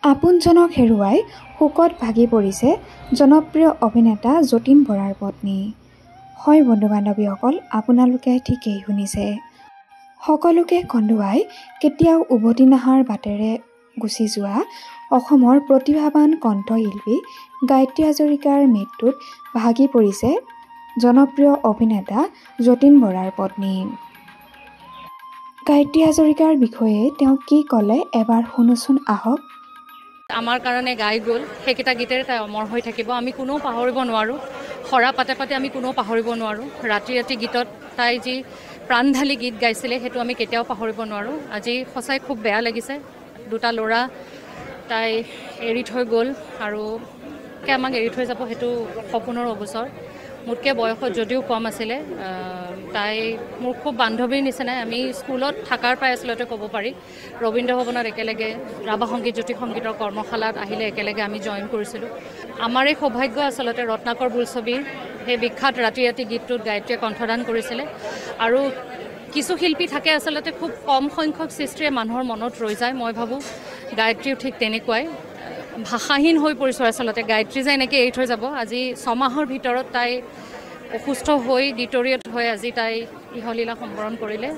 আপোনজনক হেৰুৱাই শোকত ভাগি পৰিছে জনপ্ৰিয় অভিনেতা যতীন বৰাৰ পত্নী। হয় বন্ধু-বান্ধৱীসকল, আপোনালোকে ঠিকেই শুনিছে। সকলোকে কন্দুৱাই কেতিয়াও উভতি নহাৰ বাটেৰে গুচি যোৱা অসমৰ প্ৰতিভাৱান কণ্ঠশিল্পী গায়ত্ৰী হাজৰিকাৰ মৃত্যুত ভাগি পৰিছে জনপ্ৰিয় অভিনেতা যতীন বৰাৰ পত্নী। গায়ত্ৰী হাজৰিকাৰ বিষয়ে তেওঁ কি ক'লে এবাৰ শুনোচোন আহক। আমাৰ কাৰণে গাই গ'ল, সেইকেইটা গীতেৰে তাই অমৰ হৈ থাকিব। আমি কোনেও পাহৰিব নোৱাৰোঁ। সৰা পাতে পাতে আমি কোনেও পাহৰিব নোৱাৰোঁ। ৰাতি ৰাতি গীতত তাই যি প্ৰাণ ঢালি গীত গাইছিলে সেইটো আমি কেতিয়াও পাহৰিব নোৱাৰোঁ। আজি সঁচাই খুব বেয়া লাগিছে। দুটা ল'ৰা তাই এৰি থৈ গ'ল আৰু আমাক এৰি থৈ যাব সেইটো সপোনৰ অগোচৰ। মোতকৈ বয়সত যদিও কম আছিলে, তাই মোৰ খুব বান্ধৱীৰ নিচিনাই। আমি স্কুলত থকাৰ পৰাই আচলতে ক'ব পাৰি ৰবীন্দ্ৰ ভৱনত একেলগে ৰাভা সংগীত জ্যোতি সংগীতৰ কৰ্মশালাত আহিলে একেলগে আমি জইন কৰিছিলোঁ। আমাৰ এই সৌভাগ্য আচলতে ৰত্নাকৰ বোলছবিৰ সেই বিখ্যাত ৰাতি ৰাতি গীতটোত গায়ত্ৰীয়ে কণ্ঠদান কৰিছিলে। আৰু কিছু শিল্পী থাকে আচলতে খুব কম সংখ্যক সৃষ্টিৰে মানুহৰ মনত ৰৈ যায়। মই ভাবোঁ গায়ত্ৰীও ঠিক তেনেকুৱাই। ভাষাহীন হৈ পৰিছোঁ আচলতে। গায়ত্ৰী যে এনেকৈ এৰি থৈ যাব। আজি 6 মাহৰ ভিতৰত তাই অসুস্থ হৈ ডিটৰিয়েট হৈ আজি তাই ইহলীলা সম্বৰণ কৰিলে।